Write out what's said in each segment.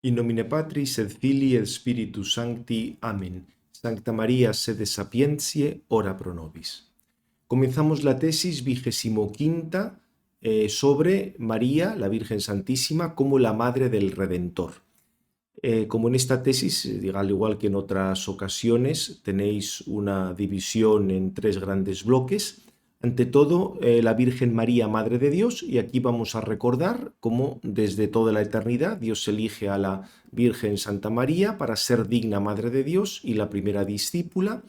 In nomine Patris et Filii et Spiritus Sancti. Amén. Sancta María, sede sapientiae, ora pro nobis. Comenzamos la tesis 25 sobre María, la Virgen Santísima, como la Madre del Redentor. Como en esta tesis, al igual que en otras ocasiones, tenéis una división en 3 grandes bloques. Ante todo, la Virgen María, Madre de Dios, y aquí vamos a recordar cómo desde toda la eternidad Dios elige a la Virgen Santa María para ser digna Madre de Dios y la primera discípula.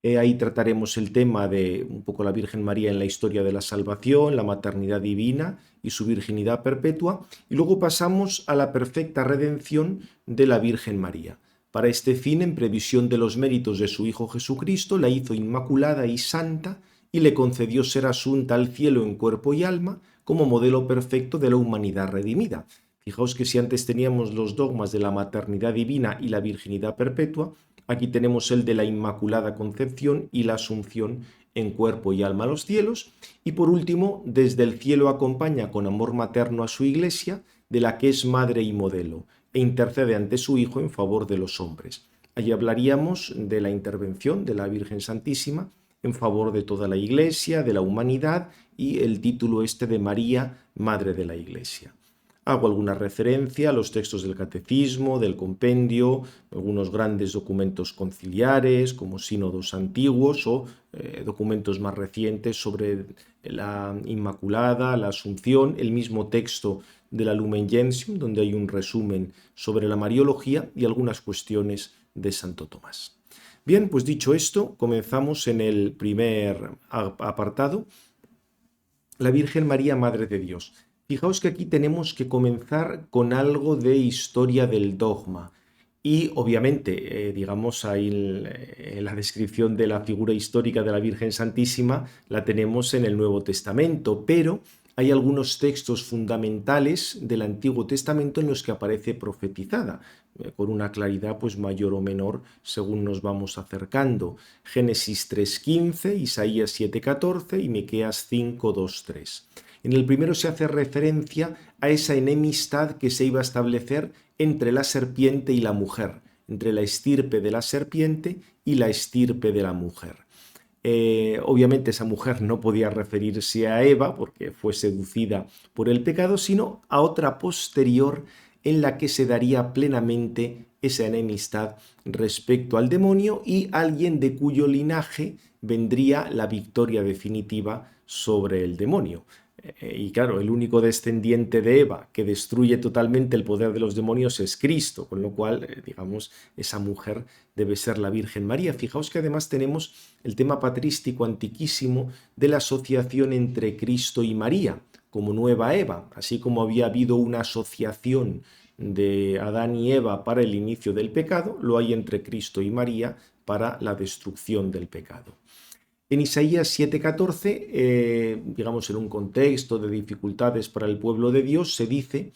Ahí trataremos el tema de un poco la Virgen María en la historia de la salvación, la maternidad divina y su virginidad perpetua, y luego pasamos a la perfecta redención de la Virgen María. Para este fin, en previsión de los méritos de su Hijo Jesucristo, la hizo inmaculada y santa y le concedió ser asunta al cielo en cuerpo y alma como modelo perfecto de la humanidad redimida. Fijaos que si antes teníamos los dogmas de la maternidad divina y la virginidad perpetua, aquí tenemos el de la Inmaculada Concepción y la Asunción en cuerpo y alma a los cielos. Y por último, desde el cielo acompaña con amor materno a su Iglesia, de la que es madre y modelo, e intercede ante su Hijo en favor de los hombres. Allí hablaríamos de la intervención de la Virgen Santísima en favor de toda la Iglesia, de la humanidad, y el título este de María, Madre de la Iglesia. Hago alguna referencia a los textos del Catecismo, del Compendio, algunos grandes documentos conciliares como sínodos antiguos o documentos más recientes sobre la Inmaculada, la Asunción, el mismo texto de la Lumen Gentium, donde hay un resumen sobre la Mariología y algunas cuestiones de Santo Tomás. Bien, pues dicho esto, comenzamos en el primer apartado, la Virgen María, Madre de Dios. Fijaos que aquí tenemos que comenzar con algo de historia del dogma. Y obviamente, digamos, ahí la descripción de la figura histórica de la Virgen Santísima la tenemos en el Nuevo Testamento, pero hay algunos textos fundamentales del Antiguo Testamento en los que aparece profetizada, con una claridad pues mayor o menor según nos vamos acercando. Génesis 3:15, Isaías 7:14 y Miqueas 5:2-3. En el primero se hace referencia a esa enemistad que se iba a establecer entre la serpiente y la mujer, entre la estirpe de la serpiente y la estirpe de la mujer. Obviamente esa mujer no podía referirse a Eva porque fue seducida por el pecado, sino a otra posterior en la que se daría plenamente esa enemistad respecto al demonio y alguien de cuyo linaje vendría la victoria definitiva sobre el demonio. Y claro, el único descendiente de Eva que destruye totalmente el poder de los demonios es Cristo, con lo cual, digamos, esa mujer debe ser la Virgen María. Fijaos que además tenemos el tema patrístico antiquísimo de la asociación entre Cristo y María, como nueva Eva, así como había habido una asociación de Adán y Eva para el inicio del pecado, lo hay entre Cristo y María para la destrucción del pecado. En Isaías 7:14, digamos en un contexto de dificultades para el pueblo de Dios, se dice: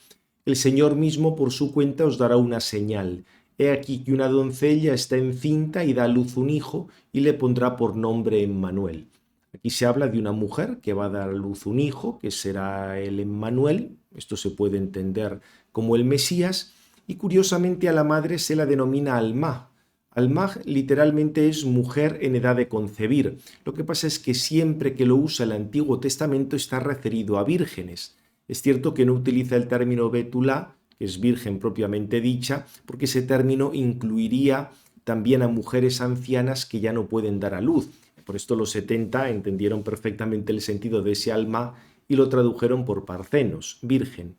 el Señor mismo por su cuenta os dará una señal. He aquí que una doncella está encinta y da a luz un hijo y le pondrá por nombre Emmanuel. Aquí se habla de una mujer que va a dar a luz un hijo, que será el Emmanuel. Esto se puede entender como el Mesías. Y curiosamente a la madre se la denomina Alma. Alma literalmente es mujer en edad de concebir. Lo que pasa es que siempre que lo usa el Antiguo Testamento está referido a vírgenes. Es cierto que no utiliza el término betulá, que es virgen propiamente dicha, porque ese término incluiría también a mujeres ancianas que ya no pueden dar a luz. Por esto los 70 entendieron perfectamente el sentido de ese alma y lo tradujeron por parcenos, virgen.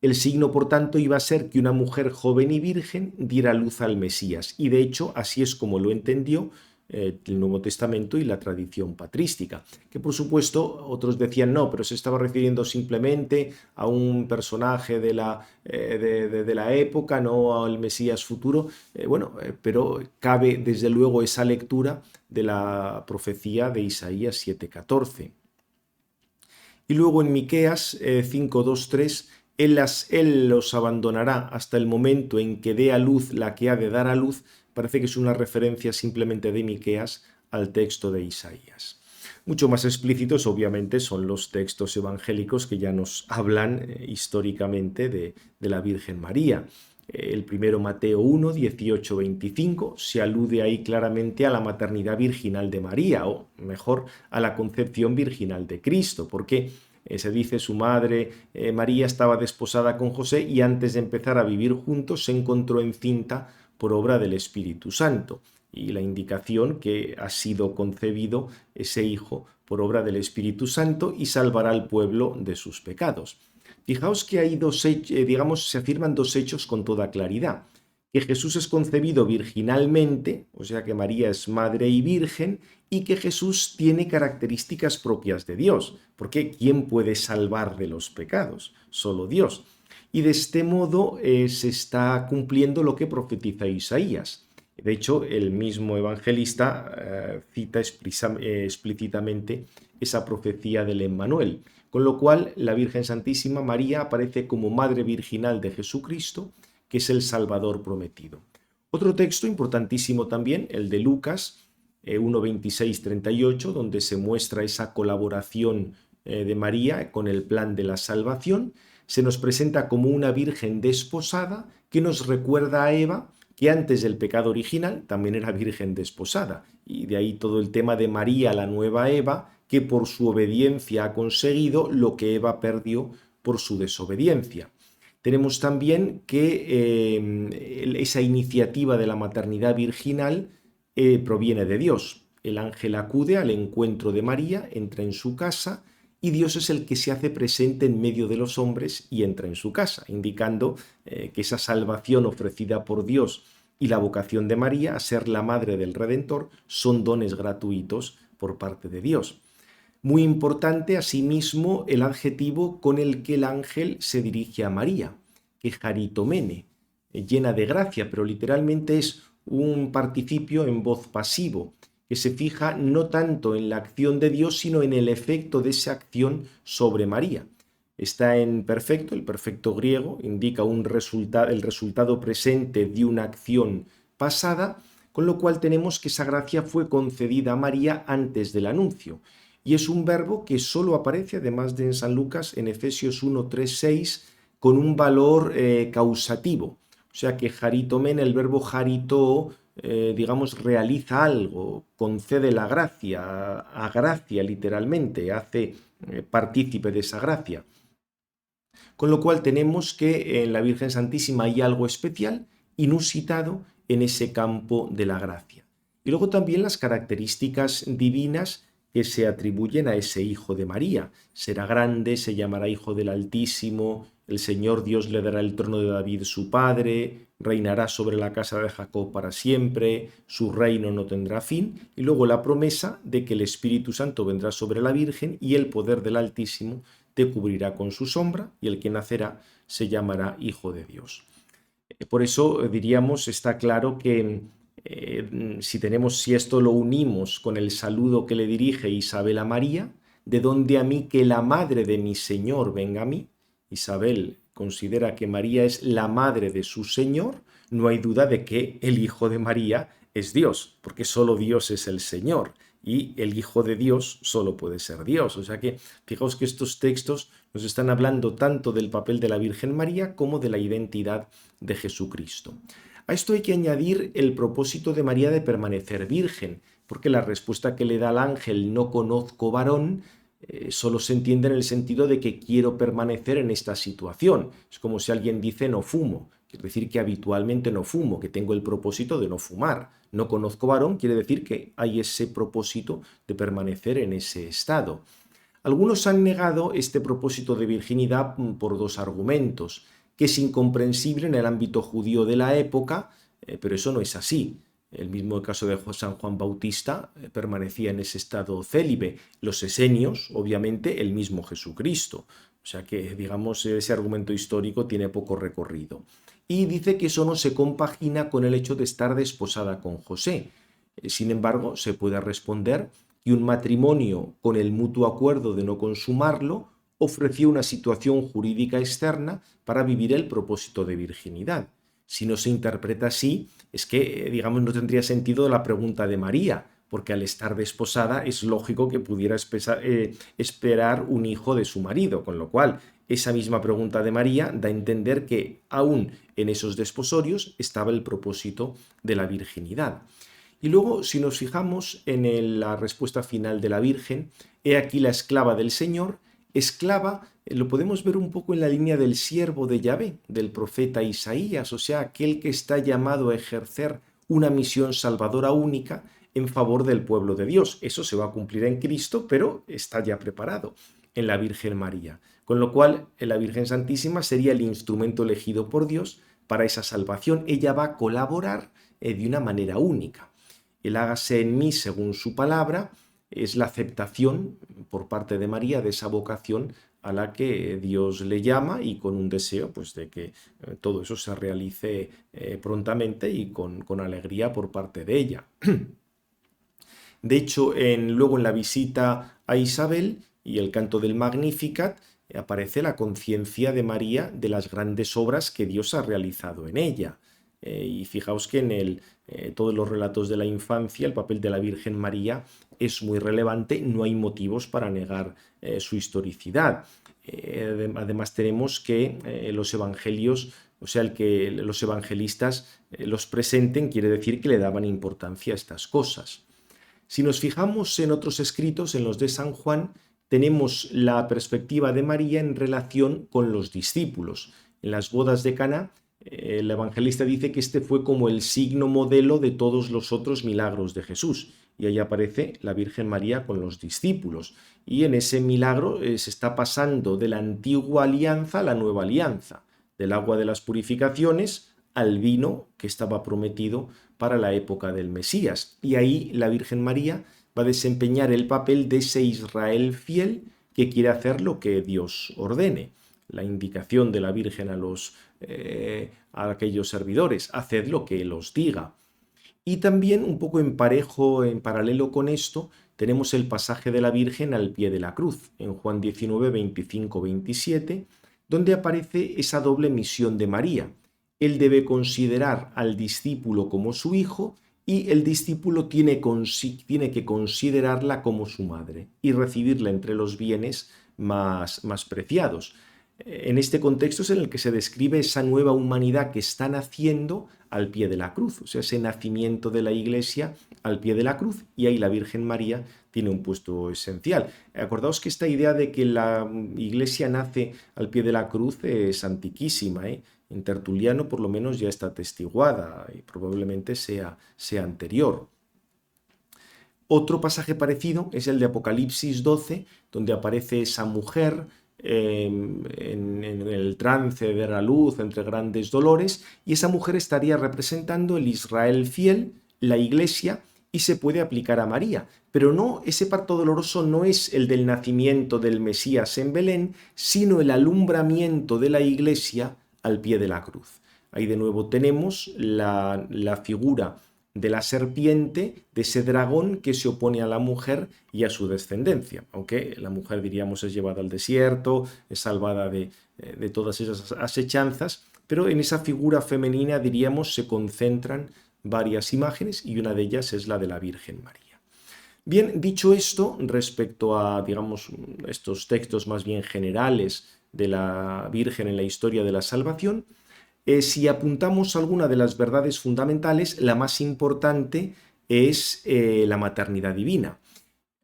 El signo, por tanto, iba a ser que una mujer joven y virgen diera luz al Mesías, y de hecho así es como lo entendió el Nuevo Testamento y la tradición patrística, que por supuesto otros decían no, pero se estaba refiriendo simplemente a un personaje de la época, no al Mesías futuro. Pero cabe desde luego esa lectura de la profecía de Isaías 7:14. Y luego en Miqueas 5:2-3, él los abandonará hasta el momento en que dé a luz la que ha de dar a luz. Parece que es una referencia simplemente de Miqueas al texto de Isaías. Mucho más explícitos, obviamente, son los textos evangélicos que ya nos hablan históricamente de la Virgen María. El primero, Mateo 1, 18, 25, se alude ahí claramente a la maternidad virginal de María, o mejor, a la concepción virginal de Cristo, porque se dice su madre María estaba desposada con José y antes de empezar a vivir juntos se encontró encinta por obra del Espíritu Santo. Y la indicación que ha sido concebido ese hijo por obra del Espíritu Santo y salvará al pueblo de sus pecados. Fijaos que hay se afirman dos hechos con toda claridad. Que Jesús es concebido virginalmente, o sea que María es madre y virgen, y que Jesús tiene características propias de Dios, porque ¿quién puede salvar de los pecados? Solo Dios. Y de este modo se está cumpliendo lo que profetiza Isaías. De hecho, el mismo evangelista cita explícitamente esa profecía del Emmanuel, con lo cual la Virgen Santísima María aparece como Madre Virginal de Jesucristo, que es el Salvador prometido. Otro texto importantísimo también, el de Lucas 1, 26, 38, donde se muestra esa colaboración de María con el plan de la salvación, se nos presenta como una virgen desposada que nos recuerda a Eva, que antes del pecado original también era virgen desposada, y de ahí todo el tema de María, la nueva Eva, que por su obediencia ha conseguido lo que Eva perdió por su desobediencia. Tenemos también que esa iniciativa de la maternidad virginal proviene de Dios. El ángel acude al encuentro de María, entra en su casa y Dios es el que se hace presente en medio de los hombres y entra en su casa, indicando que esa salvación ofrecida por Dios y la vocación de María a ser la madre del Redentor son dones gratuitos por parte de Dios. Muy importante, asimismo, el adjetivo con el que el ángel se dirige a María, que charitomene, llena de gracia, pero literalmente es un participio en voz pasivo, que se fija no tanto en la acción de Dios, sino en el efecto de esa acción sobre María. Está en perfecto, el perfecto griego indica el resultado presente de una acción pasada, con lo cual tenemos que esa gracia fue concedida a María antes del anuncio. Y es un verbo que solo aparece, además de en San Lucas, en Efesios 1, 3, 6, con un valor causativo. O sea que jaritomen, el verbo jarito, realiza algo, concede la gracia, agracia literalmente, hace partícipe de esa gracia. Con lo cual tenemos que en la Virgen Santísima hay algo especial, inusitado en ese campo de la gracia. Y luego también las características divinas que se atribuyen a ese Hijo de María. Será grande, se llamará Hijo del Altísimo, el Señor Dios le dará el trono de David su padre, reinará sobre la casa de Jacob para siempre, su reino no tendrá fin, y luego la promesa de que el Espíritu Santo vendrá sobre la Virgen y el poder del Altísimo te cubrirá con su sombra, y el que nacerá se llamará Hijo de Dios. Por eso diríamos, está claro que si esto lo unimos con el saludo que le dirige Isabel a María, de donde a mí que la madre de mi Señor venga a mí, Isabel considera que María es la madre de su Señor, no hay duda de que el Hijo de María es Dios, porque solo Dios es el Señor y el Hijo de Dios solo puede ser Dios. O sea que fijaos que estos textos nos están hablando tanto del papel de la Virgen María como de la identidad de Jesucristo. A esto hay que añadir el propósito de María de permanecer virgen, porque la respuesta que le da al ángel no conozco varón solo se entiende en el sentido de que quiero permanecer en esta situación. Es como si alguien dice no fumo, quiere decir que habitualmente no fumo, que tengo el propósito de no fumar. No conozco varón quiere decir que hay ese propósito de permanecer en ese estado. Algunos han negado este propósito de virginidad por dos argumentos, que es incomprensible en el ámbito judío de la época, pero eso no es así. El mismo caso de San Juan Bautista permanecía en ese estado célibe. Los esenios, obviamente, el mismo Jesucristo. O sea que, digamos, ese argumento histórico tiene poco recorrido. Y dice que eso no se compagina con el hecho de estar desposada con José. Sin embargo, se puede responder que un matrimonio con el mutuo acuerdo de no consumarlo ofreció una situación jurídica externa para vivir el propósito de virginidad. Si no se interpreta así, es que, digamos, no tendría sentido la pregunta de María, porque al estar desposada es lógico que pudiera esperar un hijo de su marido, con lo cual esa misma pregunta de María da a entender que aún en esos desposorios estaba el propósito de la virginidad. Y luego, si nos fijamos en la respuesta final de la Virgen, he aquí la esclava del Señor. Esclava lo podemos ver un poco en la línea del siervo de Yahvé, del profeta Isaías, o sea, aquel que está llamado a ejercer una misión salvadora única en favor del pueblo de Dios. Eso se va a cumplir en Cristo, pero está ya preparado en la Virgen María. Con lo cual, la Virgen Santísima sería el instrumento elegido por Dios para esa salvación. Ella va a colaborar de una manera única. El hágase en mí según su palabra es la aceptación por parte de María de esa vocación a la que Dios le llama y con un deseo pues, de que todo eso se realice prontamente y con alegría por parte de ella. De hecho, luego en la visita a Isabel y el canto del Magnificat aparece la conciencia de María de las grandes obras que Dios ha realizado en ella. Y fijaos que en todos los relatos de la infancia el papel de la Virgen María es muy relevante, no hay motivos para negar su historicidad. Además tenemos que los evangelios, o sea, el que los evangelistas los presenten quiere decir que le daban importancia a estas cosas. Si nos fijamos en otros escritos, en los de San Juan, tenemos la perspectiva de María en relación con los discípulos. En las bodas de Caná, el evangelista dice que este fue como el signo modelo de todos los otros milagros de Jesús. Y ahí aparece la Virgen María con los discípulos. Y en ese milagro se está pasando de la antigua alianza a la nueva alianza, del agua de las purificaciones al vino que estaba prometido para la época del Mesías. Y ahí la Virgen María va a desempeñar el papel de ese Israel fiel que quiere hacer lo que Dios ordene. La indicación de la Virgen a aquellos servidores, haced lo que Él os diga. Y también un poco en paralelo con esto, tenemos el pasaje de la Virgen al pie de la cruz, en Juan 19, 25, 27, donde aparece esa doble misión de María. Él debe considerar al discípulo como su hijo y el discípulo tiene que considerarla como su madre y recibirla entre los bienes más preciados. En este contexto es en el que se describe esa nueva humanidad que está naciendo al pie de la cruz, o sea, ese nacimiento de la Iglesia al pie de la cruz, y ahí la Virgen María tiene un puesto esencial. Acordaos que esta idea de que la Iglesia nace al pie de la cruz es antiquísima, En Tertuliano por lo menos ya está atestiguada y probablemente sea anterior. Otro pasaje parecido es el de Apocalipsis 12, donde aparece esa mujer en el trance de la luz entre grandes dolores, y esa mujer estaría representando el Israel fiel, la Iglesia, y se puede aplicar a María. Pero no, ese parto doloroso no es el del nacimiento del Mesías en Belén, sino el alumbramiento de la Iglesia al pie de la cruz. Ahí de nuevo tenemos la figura de la serpiente, de ese dragón que se opone a la mujer y a su descendencia, aunque la mujer, diríamos, es llevada al desierto, es salvada de todas esas asechanzas, pero en esa figura femenina, diríamos, se concentran varias imágenes y una de ellas es la de la Virgen María. Bien, dicho esto, respecto a, digamos, estos textos más bien generales de la Virgen en la historia de la salvación, si apuntamos alguna de las verdades fundamentales, la más importante es la maternidad divina.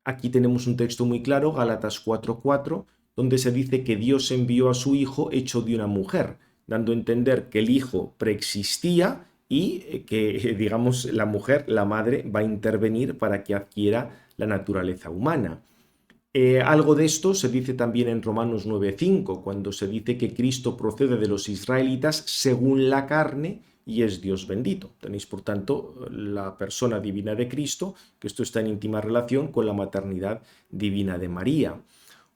Aquí tenemos un texto muy claro, Gálatas 4:4, donde se dice que Dios envió a su Hijo hecho de una mujer, dando a entender que el Hijo preexistía y que, digamos, la mujer, la madre, va a intervenir para que adquiera la naturaleza humana. Algo de esto se dice también en Romanos 9:5, cuando se dice que Cristo procede de los israelitas según la carne y es Dios bendito. Tenéis, por tanto, la persona divina de Cristo, que esto está en íntima relación con la maternidad divina de María.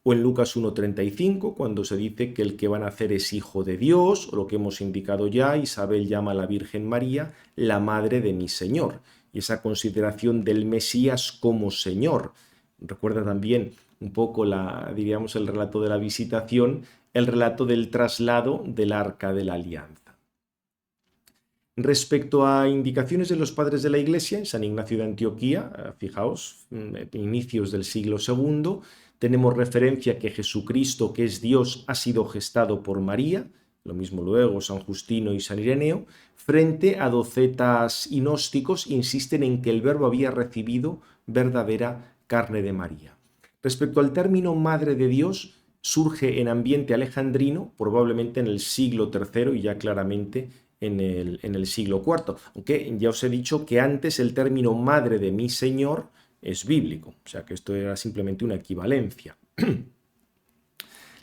O en Lucas 1:35, cuando se dice que el que va a nacer es hijo de Dios, o lo que hemos indicado ya, Isabel llama a la Virgen María la madre de mi Señor. Y esa consideración del Mesías como Señor. Recuerda también un poco diríamos, el relato de la visitación, el relato del traslado del Arca de la Alianza. Respecto a indicaciones de los padres de la Iglesia, San Ignacio de Antioquía, fijaos, inicios del siglo II, tenemos referencia que Jesucristo, que es Dios, ha sido gestado por María, lo mismo luego San Justino y San Ireneo, frente a docetas y gnósticos, insisten en que el Verbo había recibido verdadera carne de María. Respecto al término Madre de Dios, surge en ambiente alejandrino, probablemente en el siglo III y ya claramente en el siglo IV, aunque ya os he dicho que antes el término Madre de mi Señor es bíblico, o sea que esto era simplemente una equivalencia.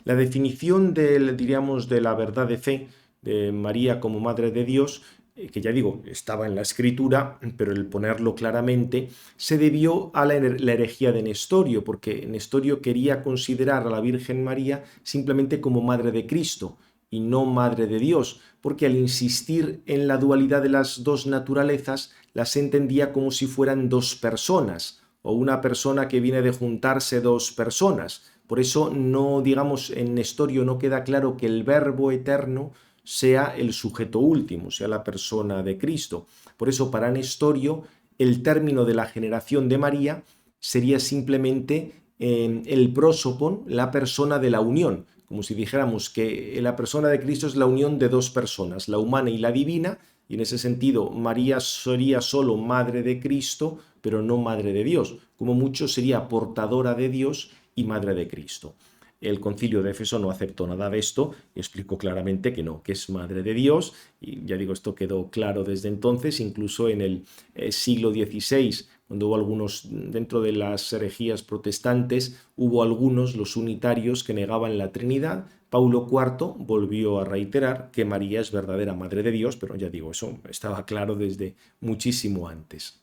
La definición diríamos, de la verdad de fe de María como Madre de Dios, que ya digo, estaba en la Escritura, pero el ponerlo claramente se debió a la herejía de Nestorio, porque Nestorio quería considerar a la Virgen María simplemente como Madre de Cristo y no Madre de Dios, porque al insistir en la dualidad de las dos naturalezas, las entendía como si fueran dos personas, o una persona que viene de juntarse dos personas. Por eso no, digamos, en Nestorio no queda claro que el Verbo eterno sea el sujeto último, sea la persona de Cristo. Por eso para Nestorio el término de la generación de María sería simplemente el prosopon, la persona de la unión, como si dijéramos que la persona de Cristo es la unión de dos personas, la humana y la divina, y en ese sentido María sería solo madre de Cristo, pero no madre de Dios. Como mucho sería portadora de Dios y madre de Cristo. El concilio de Éfeso no aceptó nada de esto y explicó claramente que no, que es madre de Dios, y ya digo, esto quedó claro desde entonces, incluso en el siglo XVI, cuando hubo algunos, dentro de las herejías protestantes, hubo algunos, los unitarios, que negaban la Trinidad. Paulo IV volvió a reiterar que María es verdadera madre de Dios, pero ya digo, eso estaba claro desde muchísimo antes.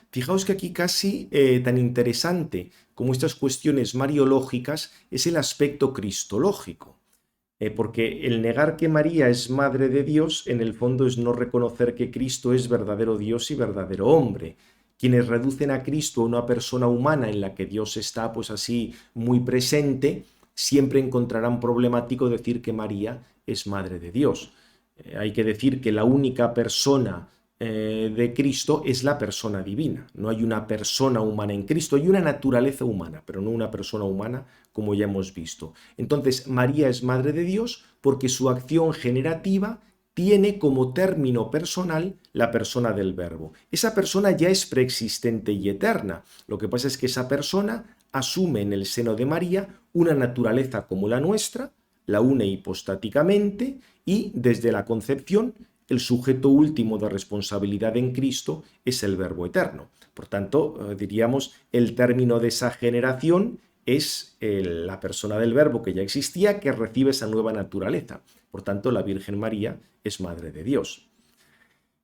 Fijaos que aquí casi tan interesante como estas cuestiones mariológicas es el aspecto cristológico, porque el negar que María es madre de Dios en el fondo es no reconocer que Cristo es verdadero Dios y verdadero hombre. Quienes reducen a Cristo a una persona humana en la que Dios está pues así muy presente, siempre encontrarán problemático decir que María es madre de Dios. Hay que decir que la única persona de Cristo es la persona divina. No hay una persona humana en Cristo, hay una naturaleza humana, pero no una persona humana como ya hemos visto. Entonces, María es madre de Dios porque su acción generativa tiene como término personal la persona del Verbo. Esa persona ya es preexistente y eterna. Lo que pasa es que esa persona asume en el seno de María una naturaleza como la nuestra, la une hipostáticamente y desde la concepción el sujeto último de responsabilidad en Cristo es el Verbo eterno. Por tanto, diríamos, el término de esa generación es la persona del Verbo que ya existía, que recibe esa nueva naturaleza. Por tanto, la Virgen María es Madre de Dios.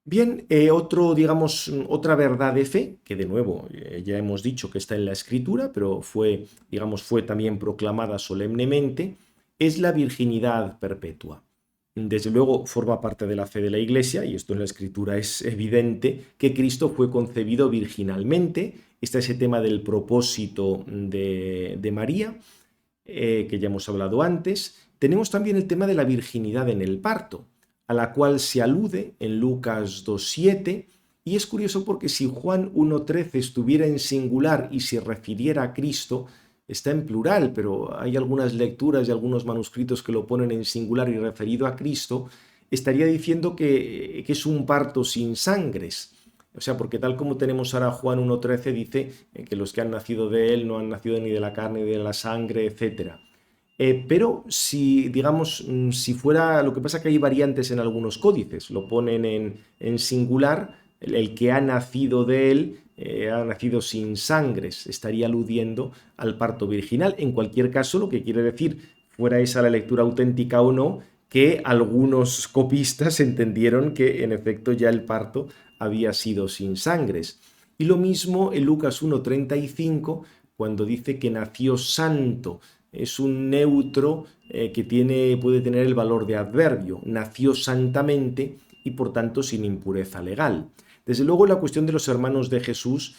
Bien, otra verdad de fe, que de nuevo ya hemos dicho que está en la Escritura, pero fue también proclamada solemnemente, es la virginidad perpetua. Desde luego forma parte de la fe de la Iglesia, y esto en la Escritura es evidente, que Cristo fue concebido virginalmente. Está ese tema del propósito de María, que ya hemos hablado antes. Tenemos también el tema de la virginidad en el parto, a la cual se alude en Lucas 2:7, y es curioso porque si Juan 1:13 estuviera en singular y se refiriera a Cristo, está en plural, pero hay algunas lecturas y algunos manuscritos que lo ponen en singular y referido a Cristo, estaría diciendo que es un parto sin sangres. O sea, porque tal como tenemos ahora Juan 1:13 dice que los que han nacido de él no han nacido ni de la carne ni de la sangre, etc. Pero si, digamos, si fuera, lo que pasa es que hay variantes en algunos códices, lo ponen en singular, el que ha nacido de él ha nacido sin sangres, estaría aludiendo al parto virginal. En cualquier caso, lo que quiere decir, fuera esa la lectura auténtica o no, que algunos copistas entendieron que en efecto ya el parto había sido sin sangres. Y lo mismo en Lucas 1:35, cuando dice que nació santo. Es un neutro que puede tener el valor de adverbio. Nació santamente y por tanto sin impureza legal. Desde luego la cuestión de los hermanos de Jesús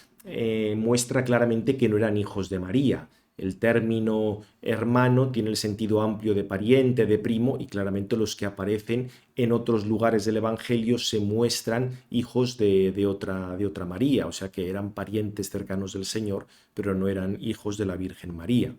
muestra claramente que no eran hijos de María. El término hermano tiene el sentido amplio de pariente, de primo, y claramente los que aparecen en otros lugares del Evangelio se muestran hijos de otra María, o sea que eran parientes cercanos del Señor, pero no eran hijos de la Virgen María.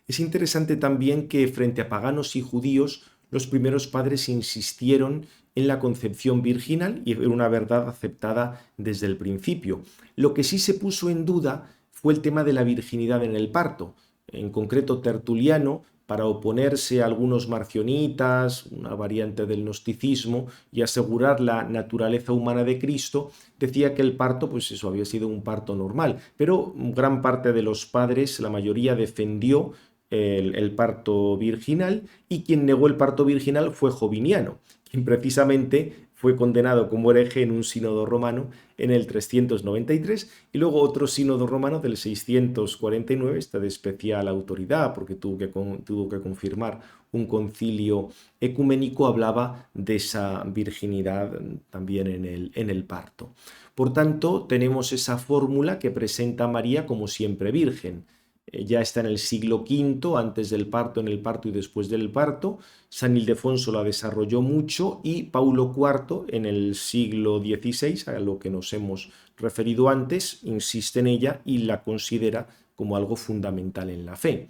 Es interesante también que frente a paganos y judíos, los primeros padres insistieron en la concepción virginal y era una verdad aceptada desde el principio. Lo que sí se puso en duda fue el tema de la virginidad en el parto. En concreto, Tertuliano, para oponerse a algunos marcionitas, una variante del gnosticismo, y asegurar la naturaleza humana de Cristo, decía que el parto, pues eso había sido un parto normal, pero gran parte de los padres, la mayoría, defendió el parto virginal, y quien negó el parto virginal fue Joviniano, quien precisamente fue condenado como hereje en un sínodo romano en el 393 y luego otro sínodo romano del 649, esta de especial autoridad porque tuvo que confirmar un concilio ecuménico, hablaba de esa virginidad también en el parto. Por tanto, tenemos esa fórmula que presenta a María como siempre virgen. Ya está en el siglo V, antes del parto, en el parto y después del parto. San Ildefonso la desarrolló mucho y Paulo IV en el siglo XVI, a lo que nos hemos referido antes, insiste en ella y la considera como algo fundamental en la fe.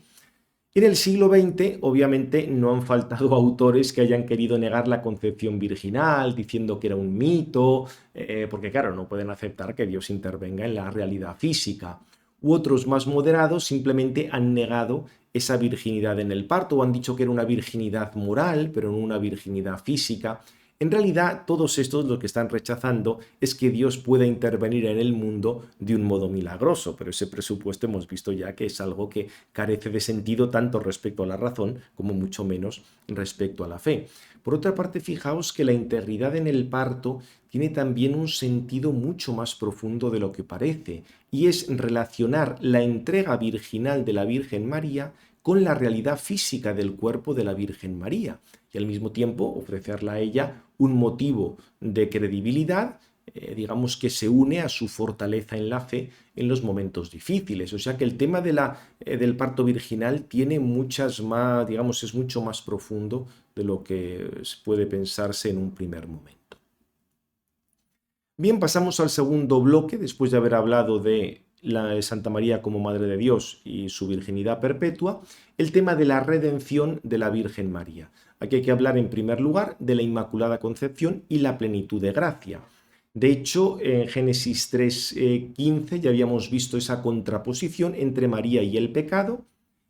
En el siglo XX, obviamente, no han faltado autores que hayan querido negar la concepción virginal, diciendo que era un mito, porque claro, no pueden aceptar que Dios intervenga en la realidad física. U otros más moderados simplemente han negado esa virginidad en el parto o han dicho que era una virginidad moral, pero no una virginidad física. En realidad, todos estos lo que están rechazando es que Dios pueda intervenir en el mundo de un modo milagroso, pero ese presupuesto hemos visto ya que es algo que carece de sentido tanto respecto a la razón como mucho menos respecto a la fe. Por otra parte, fijaos que la integridad en el parto tiene también un sentido mucho más profundo de lo que parece, y es relacionar la entrega virginal de la Virgen María con la realidad física del cuerpo de la Virgen María, y al mismo tiempo ofrecerle a ella un motivo de credibilidad, digamos que se une a su fortaleza en la fe en los momentos difíciles. O sea que el tema del parto virginal tiene muchas más, digamos, es mucho más profundo de lo que puede pensarse en un primer momento. Bien, pasamos al segundo bloque, después de haber hablado de la Santa María como Madre de Dios y su virginidad perpetua, el tema de la redención de la Virgen María. Aquí hay que hablar en primer lugar de la Inmaculada Concepción y la plenitud de gracia. De hecho, en Génesis 3:15 ya habíamos visto esa contraposición entre María y el pecado,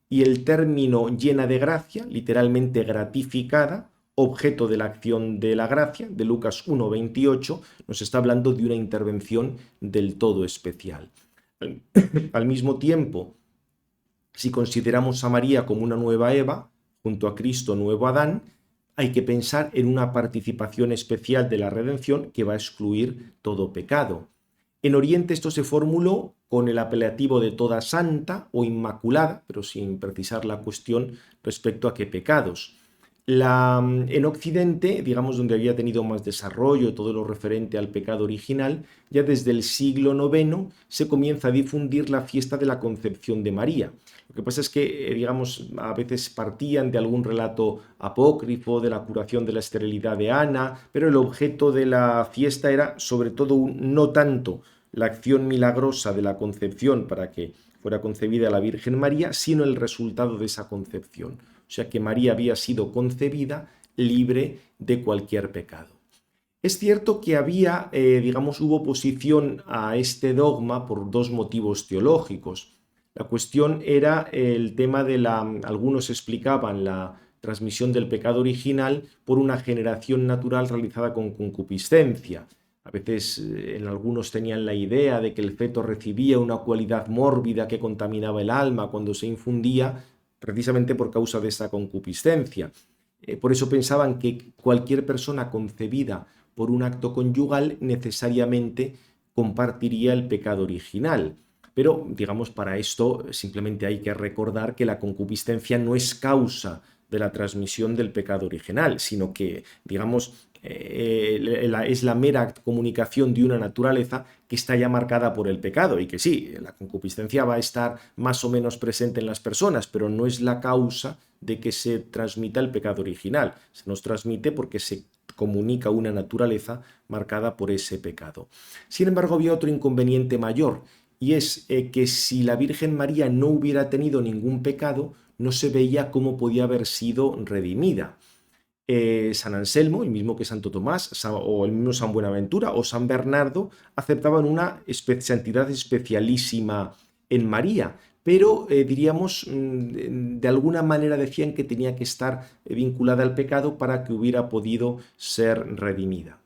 y el término llena de gracia, literalmente gratificada, objeto de la acción de la gracia, de Lucas 1:28, nos está hablando de una intervención del todo especial. Al mismo tiempo, si consideramos a María como una nueva Eva, junto a Cristo nuevo Adán, hay que pensar en una participación especial de la redención que va a excluir todo pecado. En Oriente esto se formuló con el apelativo de toda santa o inmaculada, pero sin precisar la cuestión respecto a qué pecados. En Occidente, digamos donde había tenido más desarrollo todo lo referente al pecado original, ya desde el siglo IX se comienza a difundir la fiesta de la Concepción de María. Lo que pasa es que, digamos, a veces partían de algún relato apócrifo de la curación de la esterilidad de Ana, pero el objeto de la fiesta era sobre todo no tanto la acción milagrosa de la concepción para que fuera concebida la Virgen María, sino el resultado de esa concepción. O sea que María había sido concebida libre de cualquier pecado. Es cierto que había, hubo oposición a este dogma por dos motivos teológicos. La cuestión era el tema algunos explicaban la transmisión del pecado original por una generación natural realizada con concupiscencia. A veces en algunos tenían la idea de que el feto recibía una cualidad mórbida que contaminaba el alma cuando se infundía, precisamente por causa de esa concupiscencia. Por eso pensaban que cualquier persona concebida por un acto conyugal necesariamente compartiría el pecado original. Pero, digamos, para esto simplemente hay que recordar que la concupiscencia no es causa de la transmisión del pecado original, sino que, digamos, es la mera comunicación de una naturaleza que está ya marcada por el pecado, y que sí, la concupiscencia va a estar más o menos presente en las personas, pero no es la causa de que se transmita el pecado original. Se nos transmite porque se comunica una naturaleza marcada por ese pecado. Sin embargo, había otro inconveniente mayor, y es que si la Virgen María no hubiera tenido ningún pecado, no se veía cómo podía haber sido redimida. San Anselmo, el mismo que Santo Tomás, o el mismo San Buenaventura o San Bernardo, aceptaban una santidad especialísima en María, pero diríamos, de alguna manera decían que tenía que estar vinculada al pecado para que hubiera podido ser redimida.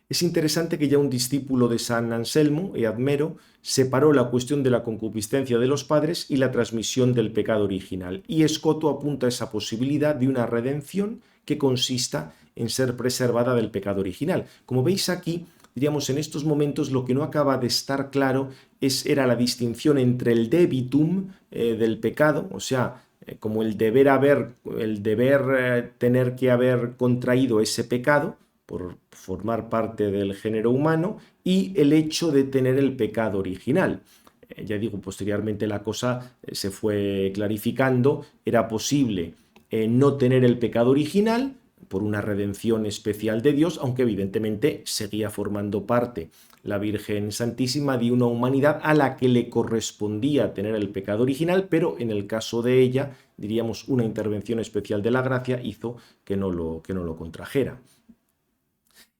Es interesante que ya un discípulo de San Anselmo, Eadmero, separó la cuestión de la concupiscencia de los padres y la transmisión del pecado original, y Escoto apunta a esa posibilidad de una redención que consista en ser preservada del pecado original. Como veis aquí, diríamos, en estos momentos lo que no acaba de estar claro era la distinción entre el debitum del pecado, o sea, como el deber tener que haber contraído ese pecado, por formar parte del género humano, y el hecho de tener el pecado original. Ya digo, posteriormente la cosa se fue clarificando, era posible no tener el pecado original por una redención especial de Dios, aunque evidentemente seguía formando parte la Virgen Santísima de una humanidad a la que le correspondía tener el pecado original, pero en el caso de ella, diríamos, una intervención especial de la gracia hizo que no lo contrajera.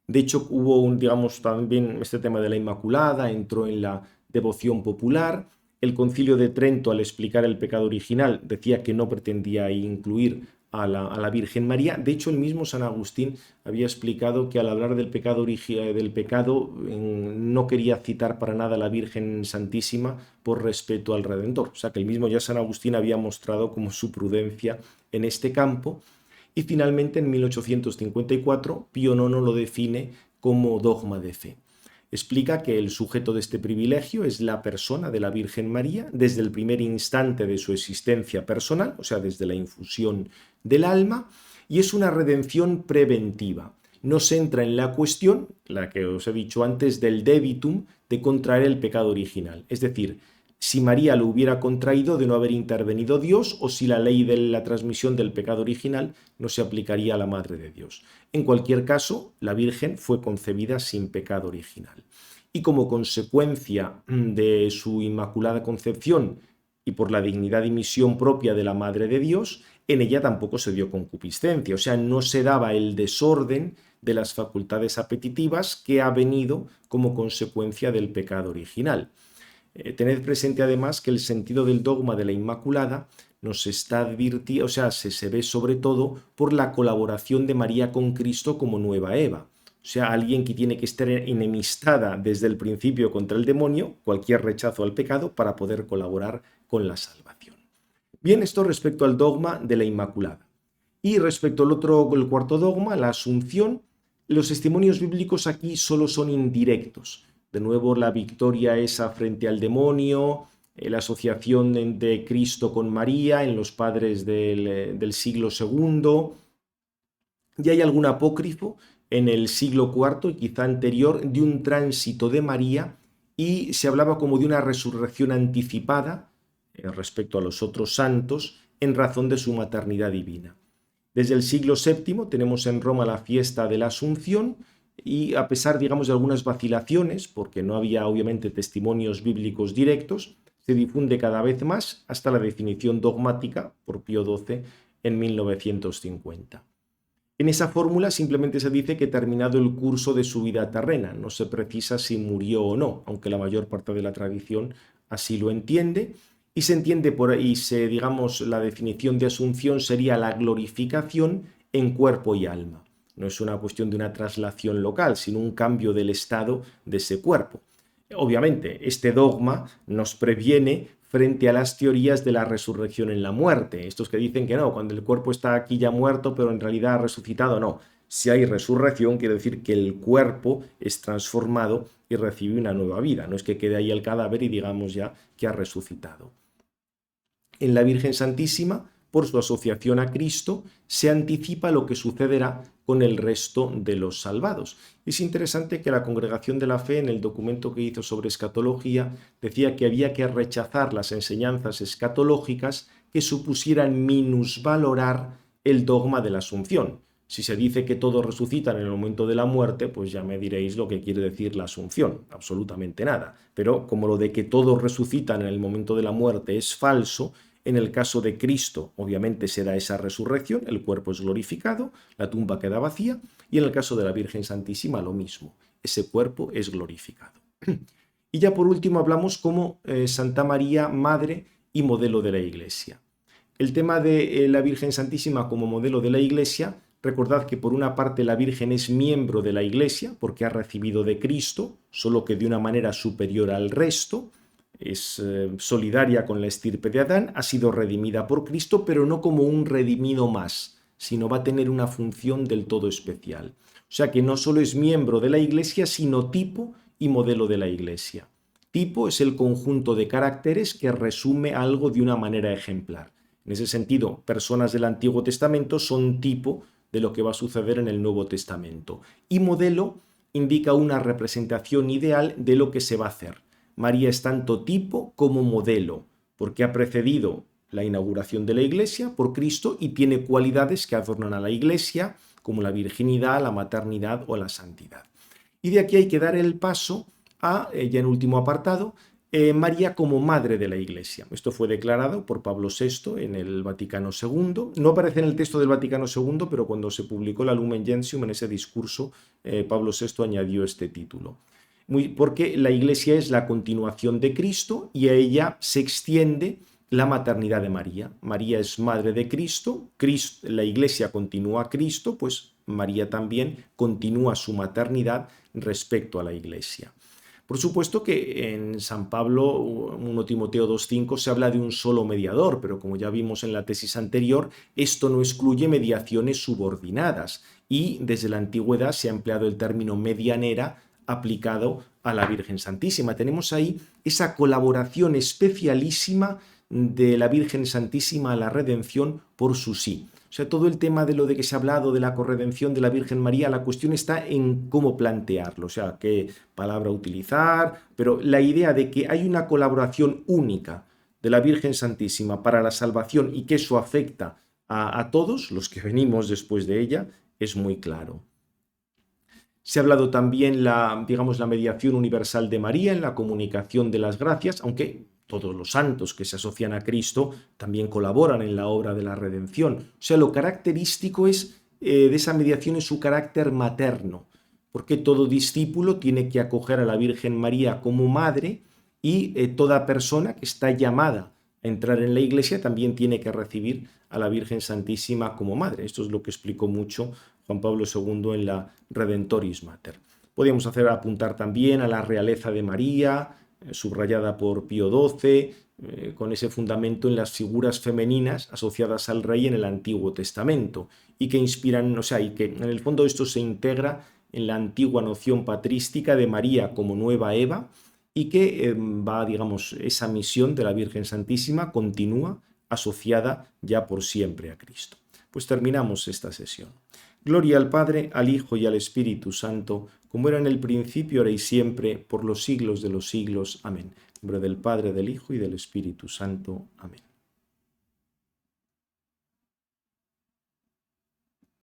De hecho, hubo digamos, también este tema de la Inmaculada, entró en la devoción popular. El Concilio de Trento, al explicar el pecado original, decía que no pretendía incluir a la Virgen María. De hecho, el mismo San Agustín había explicado que al hablar del pecado, no quería citar para nada a la Virgen Santísima por respeto al Redentor. O sea que el mismo ya San Agustín había mostrado como su prudencia en este campo. Y finalmente, en 1854, Pío IX lo define como dogma de fe. Explica que el sujeto de este privilegio es la persona de la Virgen María desde el primer instante de su existencia personal, o sea, desde la infusión del alma, y es una redención preventiva. No se entra en la cuestión, la que os he dicho antes, del debitum, de contraer el pecado original. Es decir, si María lo hubiera contraído de no haber intervenido Dios, o si la ley de la transmisión del pecado original no se aplicaría a la Madre de Dios. En cualquier caso, la Virgen fue concebida sin pecado original. Y como consecuencia de su inmaculada concepción y por la dignidad y misión propia de la Madre de Dios, en ella tampoco se dio concupiscencia, o sea, no se daba el desorden de las facultades apetitivas que ha venido como consecuencia del pecado original. Tened presente además que el sentido del dogma de la Inmaculada nos está advirtiendo, o sea, se ve sobre todo por la colaboración de María con Cristo como nueva Eva. O sea, alguien que tiene que estar enemistada desde el principio contra el demonio, cualquier rechazo al pecado, para poder colaborar con la salvación. Bien, esto respecto al dogma de la Inmaculada. Y respecto el cuarto dogma, la Asunción, los testimonios bíblicos aquí solo son indirectos. De nuevo, la victoria esa frente al demonio, la asociación de Cristo con María en los padres del siglo II. Y hay algún apócrifo en el siglo IV y quizá anterior de un tránsito de María, y se hablaba como de una resurrección anticipada respecto a los otros santos en razón de su maternidad divina. Desde el siglo VII tenemos en Roma la fiesta de la Asunción, y a pesar, digamos, de algunas vacilaciones, porque no había obviamente testimonios bíblicos directos, se difunde cada vez más hasta la definición dogmática por Pío XII en 1950. En esa fórmula simplemente se dice que terminado el curso de su vida terrena, no se precisa si murió o no, aunque la mayor parte de la tradición así lo entiende, y se entiende por ahí, digamos, la definición de asunción sería la glorificación en cuerpo y alma. No es una cuestión de una traslación local, sino un cambio del estado de ese cuerpo. Obviamente, este dogma nos previene frente a las teorías de la resurrección en la muerte. Estos que dicen que no, cuando el cuerpo está aquí ya muerto, pero en realidad ha resucitado, no. Si hay resurrección, quiere decir que el cuerpo es transformado y recibe una nueva vida. No es que quede ahí el cadáver y digamos ya que ha resucitado. En la Virgen Santísima, por su asociación a Cristo, se anticipa lo que sucederá con el resto de los salvados. Es interesante que la Congregación de la Fe, en el documento que hizo sobre escatología, decía que había que rechazar las enseñanzas escatológicas que supusieran minusvalorar el dogma de la Asunción. Si se dice que todos resucitan en el momento de la muerte, pues ya me diréis lo que quiere decir la Asunción, absolutamente nada. Pero como lo de que todos resucitan en el momento de la muerte es falso, en el caso de Cristo, obviamente se da esa resurrección, el cuerpo es glorificado, la tumba queda vacía, y en el caso de la Virgen Santísima lo mismo, ese cuerpo es glorificado. Y ya por último hablamos como Santa María, madre y modelo de la Iglesia. El tema de la Virgen Santísima como modelo de la Iglesia, recordad que por una parte la Virgen es miembro de la Iglesia porque ha recibido de Cristo, solo que de una manera superior al resto, es solidaria con la estirpe de Adán, ha sido redimida por Cristo, pero no como un redimido más, sino va a tener una función del todo especial. O sea que no solo es miembro de la Iglesia, sino tipo y modelo de la Iglesia. Tipo es el conjunto de caracteres que resume algo de una manera ejemplar. En ese sentido, personas del Antiguo Testamento son tipo de lo que va a suceder en el Nuevo Testamento. Y modelo indica una representación ideal de lo que se va a hacer. María es tanto tipo como modelo, porque ha precedido la inauguración de la Iglesia por Cristo y tiene cualidades que adornan a la Iglesia, como la virginidad, la maternidad o la santidad. Y de aquí hay que dar el paso a, ya en último apartado, María como madre de la Iglesia. Esto fue declarado por Pablo VI en el Vaticano II. No aparece en el texto del Vaticano II, pero cuando se publicó la Lumen Gentium, en ese discurso, Pablo VI añadió este título. Porque la Iglesia es la continuación de Cristo y a ella se extiende la maternidad de María. María es madre de Cristo, la Iglesia continúa a Cristo, pues María también continúa su maternidad respecto a la Iglesia. Por supuesto que en San Pablo, 1 Timoteo 2,5, se habla de un solo mediador, pero como ya vimos en la tesis anterior, esto no excluye mediaciones subordinadas y desde la antigüedad se ha empleado el término medianera aplicado a la Virgen Santísima. Tenemos ahí esa colaboración especialísima de la Virgen Santísima a la redención por su sí. O sea, todo el tema de lo de que se ha hablado de la corredención de la Virgen María, la cuestión está en cómo plantearlo, o sea, qué palabra utilizar, pero la idea de que hay una colaboración única de la Virgen Santísima para la salvación y que eso afecta a todos los que venimos después de ella es muy claro. Se ha hablado también la mediación universal de María en la comunicación de las gracias, aunque todos los santos que se asocian a Cristo también colaboran en la obra de la redención. O sea, lo característico de esa mediación es su carácter materno, porque todo discípulo tiene que acoger a la Virgen María como madre y toda persona que está llamada a entrar en la Iglesia también tiene que recibir a la Virgen Santísima como madre. Esto es lo que explicó mucho Juan Pablo II en la Redentoris Mater. Podríamos apuntar también a la realeza de María, subrayada por Pío XII, con ese fundamento en las figuras femeninas asociadas al rey en el Antiguo Testamento y que inspiran, o sea, y que en el fondo esto se integra en la antigua noción patrística de María como nueva Eva y que esa misión de la Virgen Santísima continúa asociada ya por siempre a Cristo. Pues terminamos esta sesión. Gloria al Padre, al Hijo y al Espíritu Santo, como era en el principio, ahora y siempre, por los siglos de los siglos. Amén. En nombre del Padre, del Hijo y del Espíritu Santo. Amén.